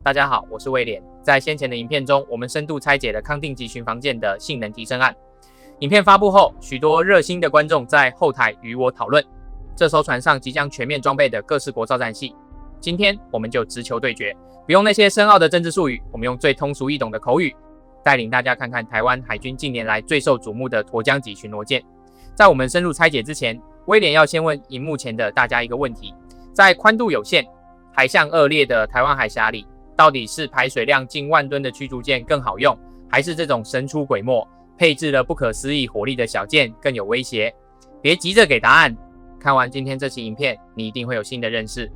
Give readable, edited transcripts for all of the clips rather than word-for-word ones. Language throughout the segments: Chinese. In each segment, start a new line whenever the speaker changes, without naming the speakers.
大家好，我是威廉。在先前的影片中，我们深度拆解了康定级巡防舰的性能提升案。影片发布后，许多热心的观众在后台与我讨论这艘船上即将全面装备的各式国造战系。今天我们就直球对决，不用那些深奥的政治术语，我们用最通俗易懂的口语，带领大家看看台湾海军近年来最受瞩目的沱江级巡逻舰。在我们深入拆解之前，威廉要先问荧幕前的大家一个问题：在宽度有限、海象恶劣的台湾海峡里，到底是排水量近万吨的驱逐舰更好用，还是这种神出鬼没、配置了不可思议火力的小舰更有威胁？别急着给答案，看完今天这期影片，你一定会有新的认识。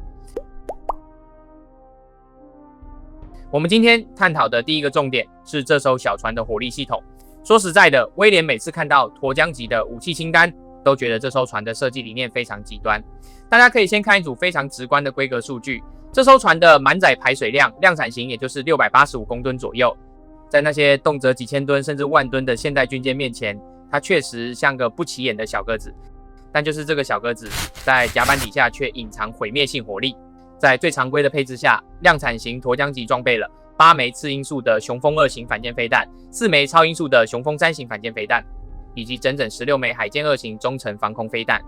我们今天探讨的第一个重点是这艘小船的火力系统。说实在的，威廉每次看到沱江级的武器清单，都觉得这艘船的设计理念非常极端。大家可以先看一组非常直观的规格数据。这艘船的满载排水量，量产型也就是685公吨左右，在那些动辄几千吨甚至万吨的现代军舰面前，它确实像个不起眼的小个子。但就是这个小个子，在甲板底下却隐藏毁灭性火力。在最常规的配置下，量产型沱江级装备了8枚次音速的雄风2型反舰飞弹，4枚超音速的雄风3型反舰飞弹，以及整整16枚海剑2型中程防空飞弹。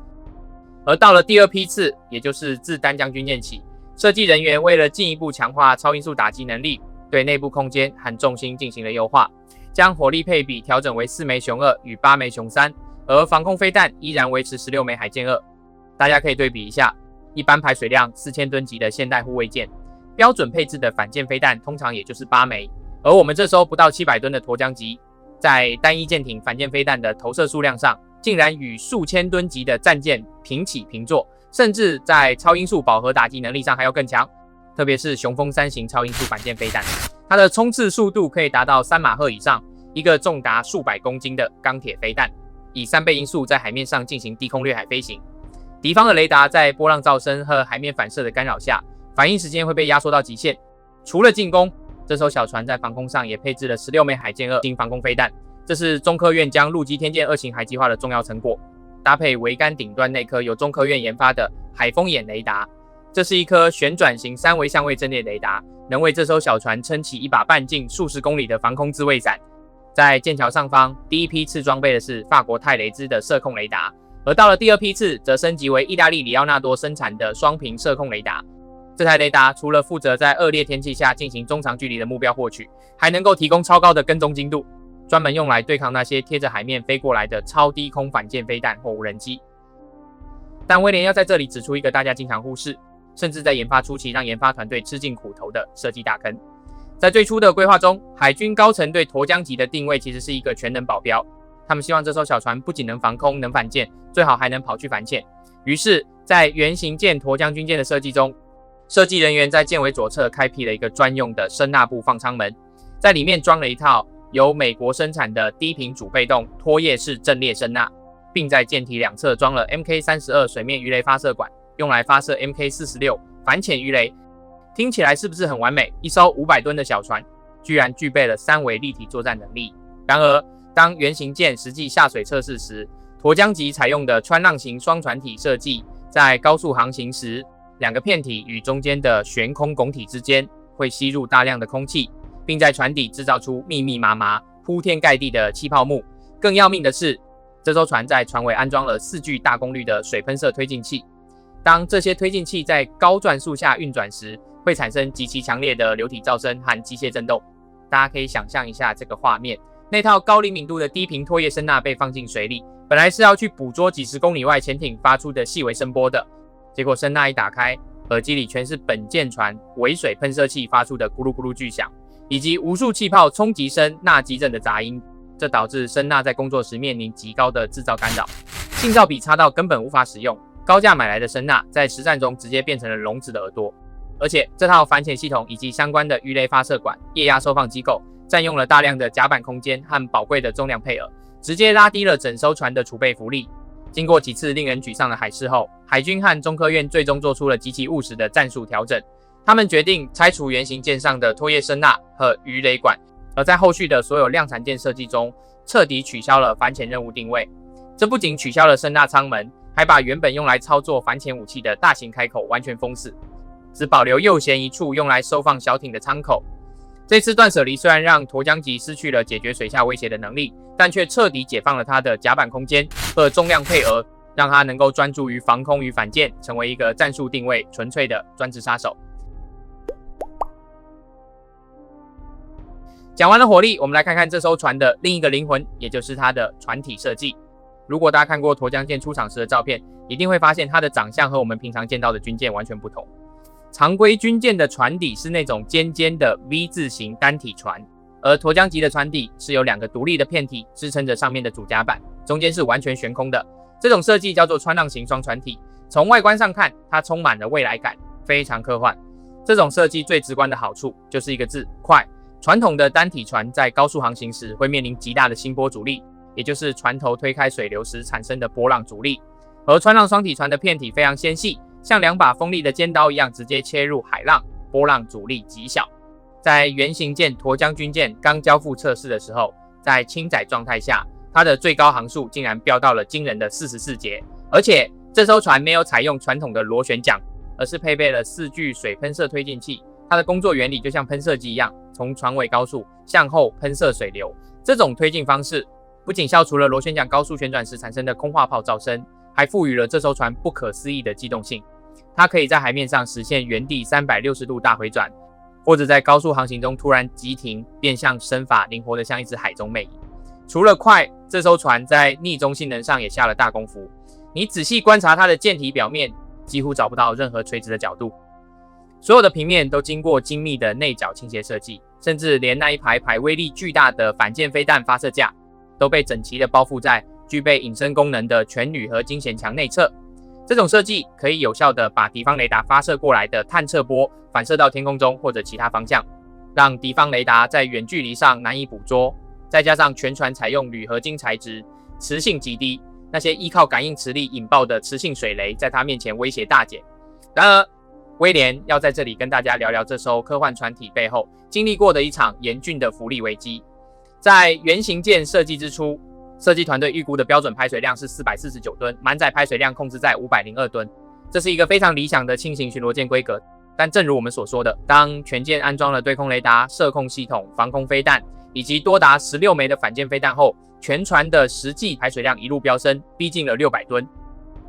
而到了第二批次，也就是自丹江军舰起，设计人员为了进一步强化超音速打击能力，对内部空间和重心进行了优化，将火力配比调整为4枚雄2与8枚雄3，而防空飞弹依然维持16枚海剑2。大家可以对比一下，一般排水量4000吨级的现代护卫舰，标准配置的反舰飞弹通常也就是8枚，而我们这艘不到700吨的沱江级，在单一舰艇反舰飞弹的投射数量上，竟然与数千吨级的战舰平起平坐，甚至在超音速饱和打击能力上还要更强。特别是雄风3型超音速反舰飞弹，它的冲刺速度可以达到3马赫以上，一个重达数百公斤的钢铁飞弹，以3倍音速在海面上进行低空掠海飞行。敌方的雷达在波浪噪声和海面反射的干扰下，反应时间会被压缩到极限。除了进攻，这艘小船在防空上也配置了16枚海剑2型防空飞弹，这是中科院将陆基天剑2型海计划的重要成果。搭配桅杆顶端那颗由中科院研发的海风眼雷达，这是一颗旋转型3维相位阵列雷达，能为这艘小船撑起一把半径数十公里的防空自卫伞。在舰桥上方，第一批次装备的是法国泰雷兹的射控雷达，而到了第二批次，则升级为意大利里奥纳多生产的双频射控雷达。这台雷达除了负责在恶劣天气下进行中长距离的目标获取，还能够提供超高的跟踪精度，专门用来对抗那些贴着海面飞过来的超低空反舰飞弹或无人机。但威廉要在这里指出一个大家经常忽视，甚至在研发初期让研发团队吃尽苦头的设计大坑。在最初的规划中，海军高层对沱江级的定位其实是一个全能保镖，他们希望这艘小船不仅能防空、能反舰，最好还能跑去反潜。于是，在原型舰沱江军舰的设计中，设计人员在舰尾左侧开辟了一个专用的声纳部放舱门，在里面装了一套由美国生产的低频主被动拖曳式阵列声纳，并在舰体两侧装了 MK32 水面鱼雷发射管，用来发射 MK46 反潜鱼雷。听起来是不是很完美？一艘500吨的小船，居然具备了3维立体作战能力。然而，当原型舰实际下水测试时，沱江级采用的穿浪型双船体设计，在高速航行时，2个片体与中间的悬空拱体之间会吸入大量的空气，并在船底制造出密密麻麻、铺天盖地的气泡幕。更要命的是，这艘船在船尾安装了4具大功率的水喷射推进器。当这些推进器在高转速下运转时，会产生极其强烈的流体噪声和机械震动。大家可以想象一下这个画面，那套高灵敏度的低频拖曳声纳被放进水里，本来是要去捕捉几十公里外潜艇发出的细微声波的，结果声纳一打开，耳机里全是本舰船尾水喷射器发出的咕噜咕噜巨响，以及无数气泡冲击声纳击阵的杂音，这导致声纳在工作时面临极高的制造干扰，信噪比差到根本无法使用。高价买来的声纳在实战中直接变成了聋子的耳朵，而且这套反潜系统以及相关的鱼雷发射管、液压收放机构占用了大量的甲板空间和宝贵的重量配额，直接拉低了整艘船的储备浮力。经过几次令人沮丧的海试后，海军和中科院最终做出了极其务实的战术调整。他们决定拆除原型舰上的拖曳声纳和鱼雷管，而在后续的所有量产舰设计中，彻底取消了反潜任务定位。这不仅取消了声纳舱门，还把原本用来操作反潜武器的大型开口完全封死。只保留右舷一处用来收放小艇的舱口。这次断舍离虽然让沱江级失去了解决水下威胁的能力，但却彻底解放了它的甲板空间和重量配额，让它能够专注于防空与反舰，成为一个战术定位纯粹的专职杀手。讲完了火力，我们来看看这艘船的另一个灵魂，也就是它的船体设计。如果大家看过沱江舰出场时的照片，一定会发现它的长相和我们平常见到的军舰完全不同。常规军舰的船底是那种尖尖的 V 字形单体船，而沱江级的船底是由2个独立的片体支撑着上面的主甲板，中间是完全悬空的。这种设计叫做穿浪型双船体。从外观上看，它充满了未来感，非常科幻。这种设计最直观的好处就是一个字：快。传统的单体船在高速航行时会面临极大的心波阻力，也就是船头推开水流时产生的波浪阻力。而穿浪双体船的片体非常纤细，像2把锋利的尖刀一样直接切入海浪，波浪阻力极小。在原型舰沱江军舰刚交付测试的时候，在轻载状态下，它的最高航速竟然飙到了惊人的44节，而且这艘船没有采用传统的螺旋桨，而是配备了4具水喷射推进器。它的工作原理就像喷射机一样，从船尾高速向后喷射水流。这种推进方式不仅消除了螺旋桨高速旋转时产生的空化炮噪声，还赋予了这艘船不可思议的机动性。它可以在海面上实现原地360度大回转，或者在高速航行中突然急停，变向身法灵活的像一只海中魅蚁。除了快，这艘船在逆中性能上也下了大功夫。你仔细观察它的舰体表面，几乎找不到任何垂直的角度。所有的平面都经过精密的内角倾斜设计，甚至连那一排威力巨大的反舰飞弹发射架都被整齐地包覆在具备隐身功能的全铝合金舷墙内侧。这种设计可以有效地把敌方雷达发射过来的探测波反射到天空中或者其他方向，让敌方雷达在远距离上难以捕捉。再加上全船采用铝合金材质，磁性极低，那些依靠感应磁力引爆的磁性水雷在它面前威胁大减。然而威廉要在这里跟大家聊聊这艘科幻船体背后经历过的一场严峻的浮力危机。在原型舰设计之初，设计团队预估的标准排水量是449吨，满载排水量控制在502吨，这是一个非常理想的轻型巡逻舰规格。但正如我们所说的，当全舰安装了对空雷达、射控系统、防空飞弹以及多达16枚的反舰飞弹后，全船的实际排水量一路飙升，逼近了600吨。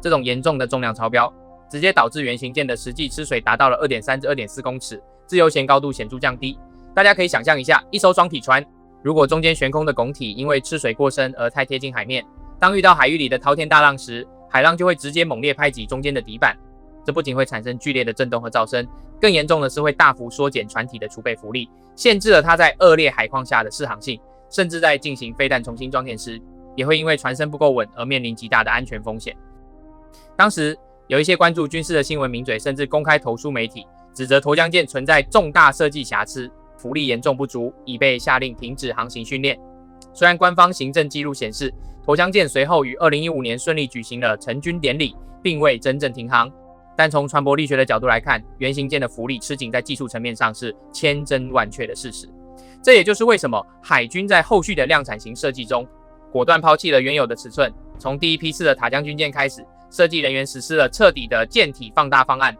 这种严重的重量超标直接导致原型舰的实际吃水达到了 2.3 至 2.4 公尺，自由舷高度显著降低。大家可以想象一下，一艘双体船如果中间悬空的拱体因为吃水过深而太贴近海面，当遇到海域里的滔天大浪时，海浪就会直接猛烈拍击中间的底板。这不仅会产生剧烈的震动和噪声，更严重的是会大幅缩减船体的储备浮力，限制了它在恶劣海况下的适航性，甚至在进行飞弹重新装填时，也会因为船身不够稳而面临极大的安全风险。当时有一些关注军事的新闻名嘴甚至公开投书媒体，指责沱江舰存在重大设计瑕疵，浮力严重不足，已被下令停止航行训练。虽然官方行政记录显示，沱江舰随后于2015年顺利举行了成军典礼，并未真正停航，但从船舶力学的角度来看，原型舰的浮力吃紧在技术层面上是千真万确的事实。这也就是为什么海军在后续的量产型设计中，果断抛弃了原有的尺寸，从第一批次的塔江军舰开始，设计人员实施了彻底的舰体放大方案。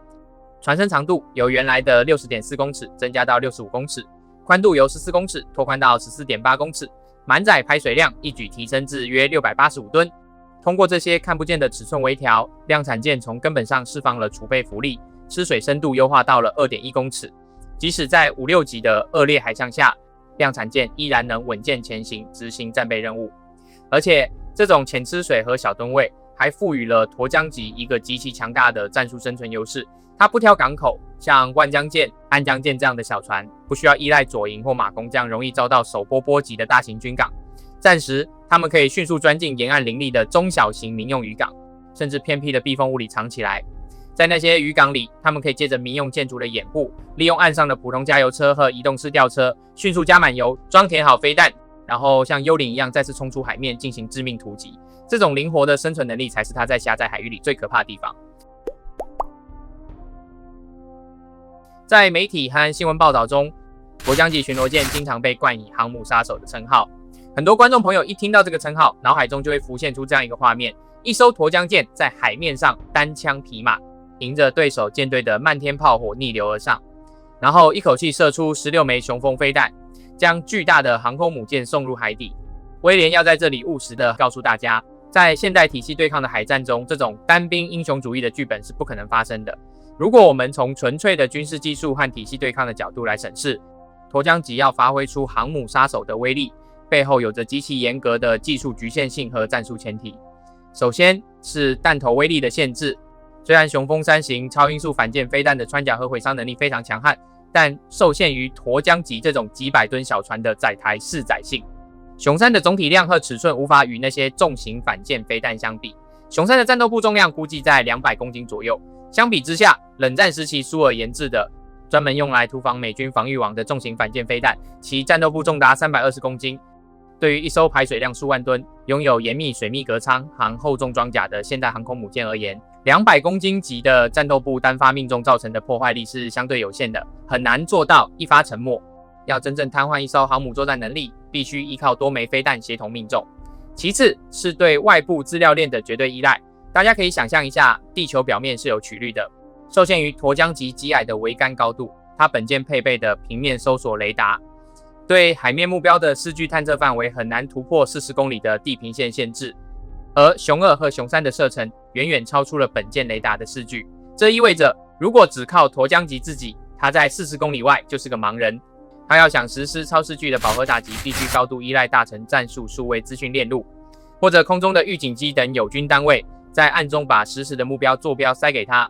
船身长度由原来的 60.4 公尺增加到65公尺，宽度由14公尺拓宽到 14.8 公尺，满载排水量一举提升至约685吨。通过这些看不见的尺寸微调，量产舰从根本上释放了储备浮力，吃水深度优化到了 2.1 公尺。即使在5、6级的恶劣海象下，量产舰依然能稳健前行，执行战备任务。而且这种浅吃水和小吨位还赋予了沱江级一个极其强大的战术生存优势。它不挑港口，像万江舰、安江舰这样的小船，不需要依赖左营或马公这样容易遭到首波波及的大型军港。暂时，他们可以迅速钻进沿岸林立的中小型民用渔港，甚至偏僻的避风屋里藏起来。在那些渔港里，他们可以借着民用建筑的掩护，利用岸上的普通加油车和移动式吊车，迅速加满油，装填好飞弹，然后像幽灵一样再次冲出海面进行致命突击。这种灵活的生存能力才是它在狭窄海域里最可怕的地方。在媒体和新闻报道中，沱江级巡逻舰经常被冠以航母杀手的称号。很多观众朋友一听到这个称号，脑海中就会浮现出这样一个画面：一艘沱江舰在海面上单枪匹马，迎着对手舰队的漫天炮火逆流而上，然后一口气射出16枚雄风飞弹，将巨大的航空母舰送入海底。威廉要在这里务实的告诉大家，在现代体系对抗的海战中，这种单兵英雄主义的剧本是不可能发生的。如果我们从纯粹的军事技术和体系对抗的角度来审视，沱江级要发挥出航母杀手的威力，背后有着极其严格的技术局限性和战术前提。首先是弹头威力的限制，虽然雄风3型超音速反舰飞弹的穿甲和毁伤能力非常强悍，但受限于沱江级这种几百吨小船的载台适载性。雄3的总体量和尺寸无法与那些重型反舰飞弹相比，雄3的战斗部重量估计在200公斤左右。相比之下，冷战时期苏尔研制的专门用来突防美军防御网的重型反舰飞弹，其战斗部重达320公斤。对于一艘排水量数万吨、拥有严密水密隔舱、含厚重装甲的现代航空母舰而言，200公斤级的战斗部单发命中造成的破坏力是相对有限的，很难做到一发沉没。要真正瘫痪一艘航母作战能力，必须依靠多枚飞弹协同命中。其次是对外部资料链的绝对依赖。大家可以想象一下，地球表面是有曲率的，受限于沱江级极矮的桅杆高度，它本舰配备的平面搜索雷达，对海面目标的视距探测范围很难突破40公里的地平线限制。而雄2和雄3的射程远远超出了本舰雷达的视距，这意味着如果只靠沱江级自己，它在40公里外就是个盲人。他要想实施超视距的饱和打击，必须高度依赖大成战术数位资讯链路，或者空中的预警机等友军单位在暗中把实时的目标坐标塞给他。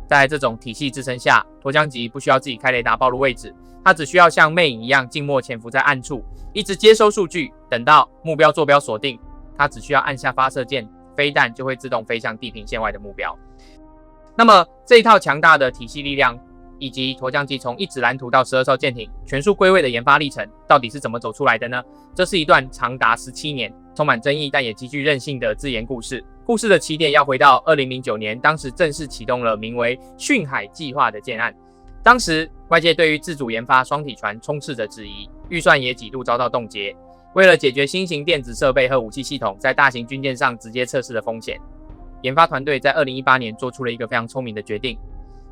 在这种体系支撑下，沱江级不需要自己开雷达暴露位置，他只需要像魅影一样静默潜伏在暗处，一直接收数据，等到目标坐标锁定，他只需要按下发射键，飞弹就会自动飞向地平线外的目标。那么这一套强大的体系力量，以及沱江级从一指蓝图到12艘舰艇全数归位的研发历程，到底是怎么走出来的呢？这是一段长达17年、充满争议但也极具韧性的自研故事。故事的起点要回到2009年，当时正式启动了名为训海计划的建案。当时外界对于自主研发双体船充斥着质疑，预算也几度遭到冻结。为了解决新型电子设备和武器系统在大型军舰上直接测试的风险，研发团队在2018年做出了一个非常聪明的决定。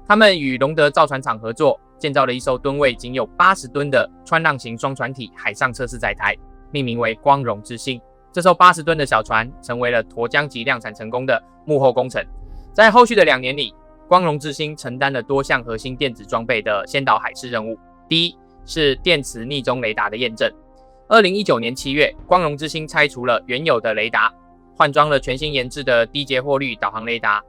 他们与隆德造船厂合作，建造了一艘吨位仅有80吨的穿浪型双船体海上测试载台，命名为光荣之星。这艘80吨的小船成为了沱江级量产成功的幕后工程。在后续的2年里，光荣之星承担了多项核心电子装备的先导海试任务。第一是电磁逆中雷达的验证。2019年7月，光荣之星拆除了原有的雷达，换装了全新研制的低截获率导航雷达。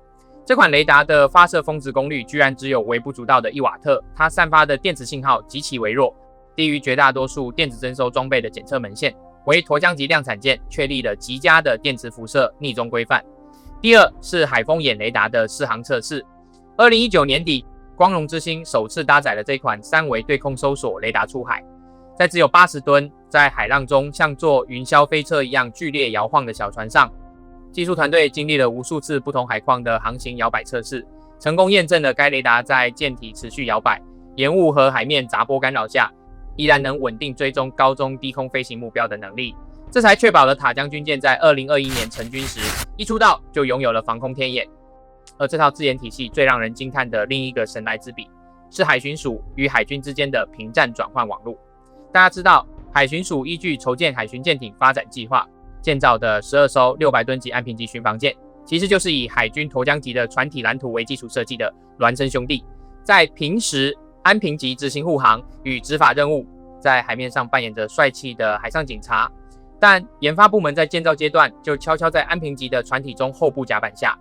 这款雷达的发射峰值功率居然只有微不足道的1瓦特，它散发的电磁信号极其微弱，低于绝大多数电子征收装备的检测门线，为沱江级量产舰确立了极佳的电磁辐射逆中规范。第二是海风眼雷达的试航测试。2019年底，光荣之星首次搭载了这款3维对空搜索雷达出海，在只有80吨，在海浪中像坐云霄飞车一样剧烈摇晃的小船上，技术团队经历了无数次不同海况的航行摇摆测试，成功验证了该雷达在舰体持续摇摆、烟雾和海面杂波干扰下，依然能稳定追踪高中低空飞行目标的能力。这才确保了塔江军舰在2021年成军时，一出道就拥有了防空天眼。而这套自研体系最让人惊叹的另一个神来之笔，是海巡署与海军之间的平战转换网路。大家知道，海巡署依据筹建海巡舰艇发展计划建造的12艘600吨级安平级巡防舰，其实就是以海军沱江级的船体蓝图为基础设计的孪生兄弟。在平时，安平级执行护航与执法任务，在海面上扮演着帅气的海上警察。但研发部门在建造阶段就悄悄在安平级的船体中后部甲板下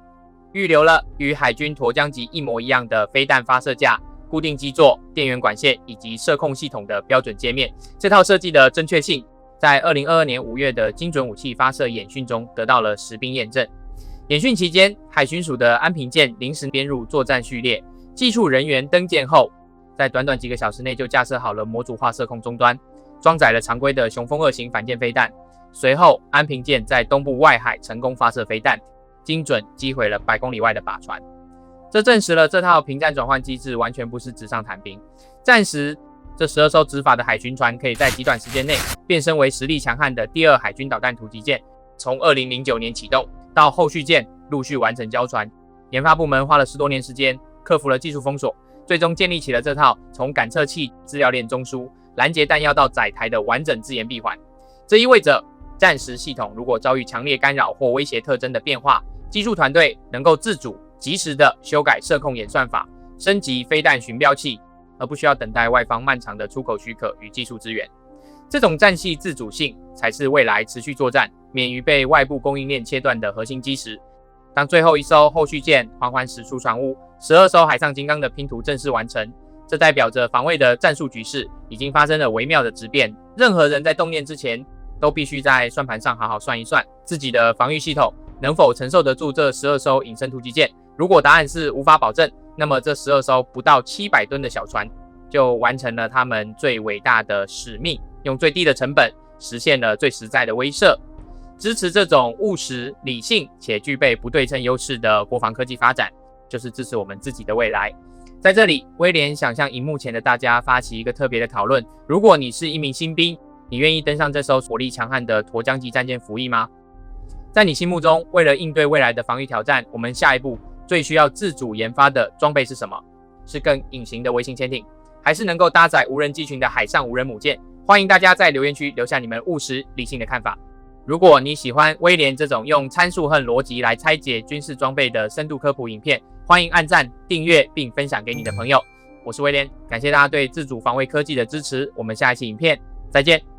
预留了与海军沱江级一模一样的飞弹发射架、固定基座、电源管线以及射控系统的标准界面。这套设计的正确性在2022年5月的精准武器发射演训中得到了实兵验证。演训期间，海巡署的安平舰临时编入作战序列，技术人员登舰后，在短短几个小时内就架设好了模组化射控终端，装载了常规的雄风2型反舰飞弹。随后，安平舰在东部外海成功发射飞弹，精准击毁了100公里外的靶船。这证实了这套平战转换机制完全不是纸上谈兵。暂时，这12艘执法的海巡船可以在极短时间内变身为实力强悍的第2海军导弹突击舰。从2009年启动到后续舰陆续完成交船，研发部门花了10多年时间，克服了技术封锁，最终建立起了这套从感测器、资料链中枢、拦截弹药到载台的完整自研闭环。这意味着战时系统如果遭遇强烈干扰或威胁特征的变化，技术团队能够自主及时的修改射控演算法，升级飞弹巡标器，而不需要等待外方漫长的出口许可与技术支援。这种战系自主性才是未来持续作战免于被外部供应链切断的核心基石。当最后一艘后续舰缓缓驶出船坞，12艘海上金刚的拼图正式完成，这代表着防卫的战术局势已经发生了微妙的质变。任何人在动念之前，都必须在算盘上好好算一算自己的防御系统能否承受得住这12艘隐身突击舰。如果答案是无法保证，那么这12艘不到700吨的小船就完成了他们最伟大的使命，用最低的成本实现了最实在的威慑。支持这种务实、理性且具备不对称优势的国防科技发展，就是支持我们自己的未来。在这里，威廉想向荧幕前的大家发起一个特别的讨论：如果你是一名新兵，你愿意登上这艘火力强悍的沱江级战舰服役吗？在你心目中，为了应对未来的防御挑战，我们下一步最需要自主研发的装备是什么？是更隐形的微型潜艇，还是能够搭载无人机群的海上无人母舰？欢迎大家在留言区留下你们务实理性的看法。如果你喜欢威廉这种用参数和逻辑来拆解军事装备的深度科普影片，欢迎按赞、订阅并分享给你的朋友。我是威廉，感谢大家对自主防卫科技的支持，我们下一期影片再见。